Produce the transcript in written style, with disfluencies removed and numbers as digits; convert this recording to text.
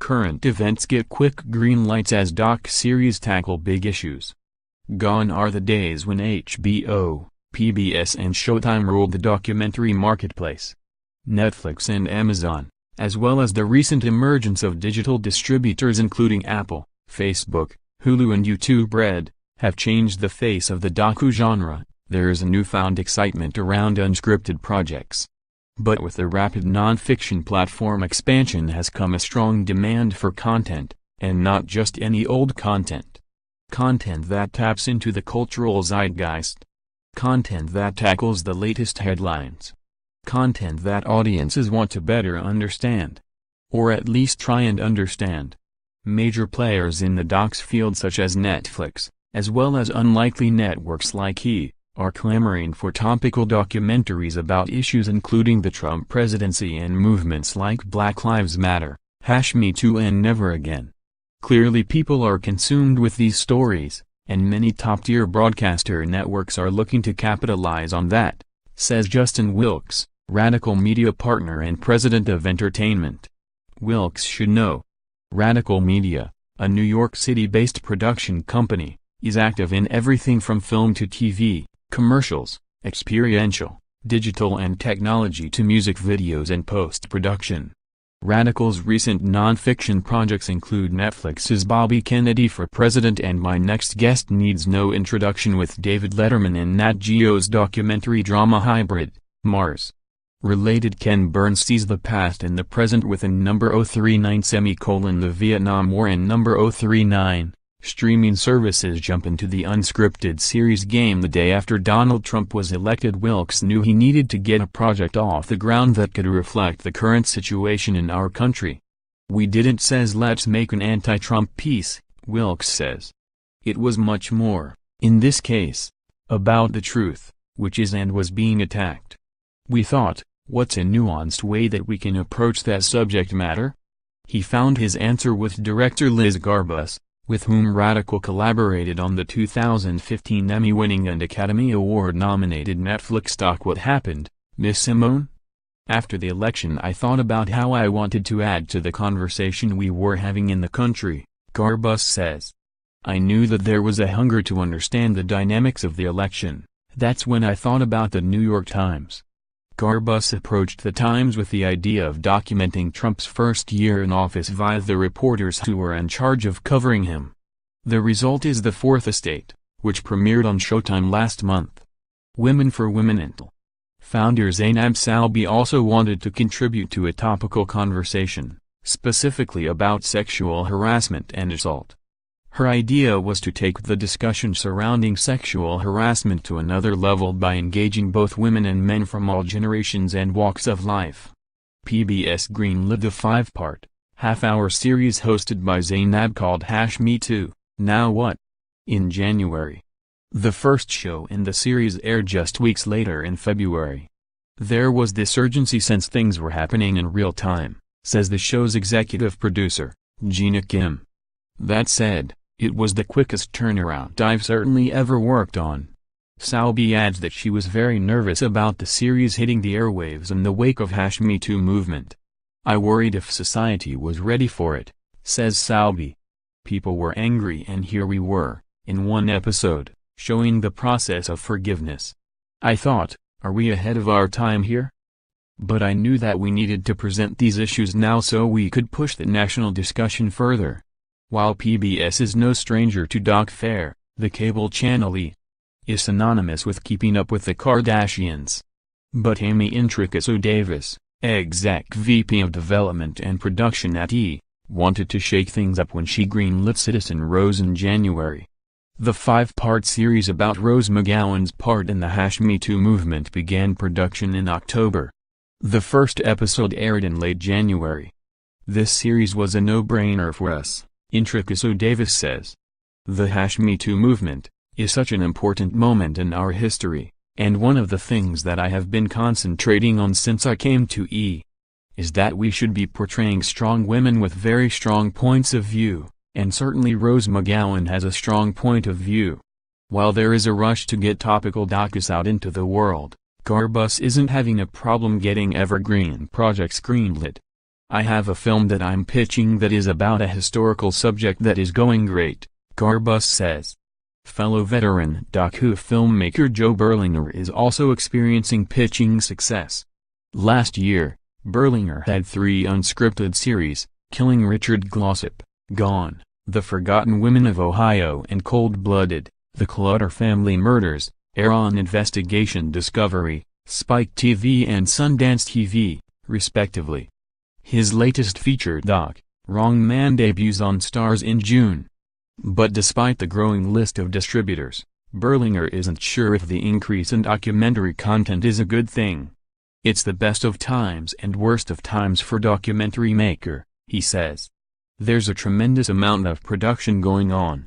current events get quick green lights as doc-series tackle big issues. Gone are the days when HBO, PBS and Showtime ruled the documentary marketplace. Netflix and Amazon, as well as the recent emergence of digital distributors including Apple, Facebook, Hulu and YouTube Red, have changed the face of the docu genre. There is a newfound excitement around unscripted projects. But with the rapid non-fiction platform expansion has come a strong demand for content, and not just any old content. Content that taps into the cultural zeitgeist. Content that tackles the latest headlines. Content that audiences want to better understand. Or at least try and understand. Major players in the docs field such as Netflix, as well as unlikely networks like E! Are clamoring for topical documentaries about issues including the Trump presidency and movements like Black Lives Matter, #MeToo and Never Again. Clearly people are consumed with these stories, and many top-tier broadcaster networks are looking to capitalize on that, says Justin Wilkes, Radical Media partner and president of entertainment. Wilkes should know. Radical Media, a New York City-based production company, is active in everything from film to TV, commercials, experiential, digital and technology to music videos and post-production. Radical's recent non-fiction projects include Netflix's Bobby Kennedy for President and My Next Guest Needs No Introduction with David Letterman and Nat Geo's documentary drama hybrid, Mars. Related Ken Burns sees the past and the present within number 039 The Vietnam War and number 039. Streaming services jump into the unscripted series game the day after Donald Trump was elected. Wilkes knew he needed to get a project off the ground that could reflect the current situation in our country. We didn't says let's make an anti-Trump piece, Wilkes says. It was much more, in this case, about the truth, which is and was being attacked. We thought, what's a nuanced way that we can approach that subject matter? He found his answer with director Liz Garbus, with whom Radical collaborated on the 2015 Emmy-winning and Academy Award-nominated Netflix doc What Happened, Miss Simone? After the election I thought about how I wanted to add to the conversation we were having in the country, Garbus says. I knew that there was a hunger to understand the dynamics of the election. That's when I thought about the New York Times. Garbus approached the Times with the idea of documenting Trump's first year in office via the reporters who were in charge of covering him. The result is The Fourth Estate, which premiered on Showtime last month. Women for Women and founder Zainab Salbi also wanted to contribute to a topical conversation, specifically about sexual harassment and assault. Her idea was to take the discussion surrounding sexual harassment to another level by engaging both women and men from all generations and walks of life. PBS greenlit the 5-part, half-hour series hosted by Zainab called #MeToo, Now What? In January. The first show in the series aired just weeks later in February. There was this urgency since things were happening in real time, says the show's executive producer, Gina Kim. That said, it was the quickest turnaround I've certainly ever worked on. Salbi adds that she was very nervous about the series hitting the airwaves in the wake of #MeToo movement. I worried if society was ready for it, says Salbi. People were angry and here we were, in one episode, showing the process of forgiveness. I thought, are we ahead of our time here? But I knew that we needed to present these issues now so we could push the national discussion further. While PBS is no stranger to doc fare, the cable channel E! Is synonymous with keeping up with the Kardashians. But Amy Intricaso Davis, exec VP of Development and Production at E! Wanted to shake things up when she greenlit Citizen Rose in January. The 5-part series about Rose McGowan's part in the #MeToo movement began production in October. The first episode aired in late January. This series was a no-brainer for us, Intricaso Davis says. The #MeToo movement is such an important moment in our history, and one of the things that I have been concentrating on since I came to E! Is that we should be portraying strong women with very strong points of view, and certainly Rose McGowan has a strong point of view. While there is a rush to get topical docus out into the world, Garbus isn't having a problem getting evergreen projects greenlit. I have a film that I'm pitching that is about a historical subject that is going great, Garbus says. Fellow veteran docu filmmaker Joe Berlinger is also experiencing pitching success. Last year, Berlinger had 3 unscripted series, Killing Richard Glossop, Gone, The Forgotten Women of Ohio and Cold-Blooded, The Clutter Family Murders, air on Investigation Discovery, Spike TV and Sundance TV, respectively. His latest feature doc, Wrong Man, debuts on Starz in June. But despite the growing list of distributors, Berlinger isn't sure if the increase in documentary content is a good thing. It's the best of times and worst of times for documentary maker, he says. There's a tremendous amount of production going on,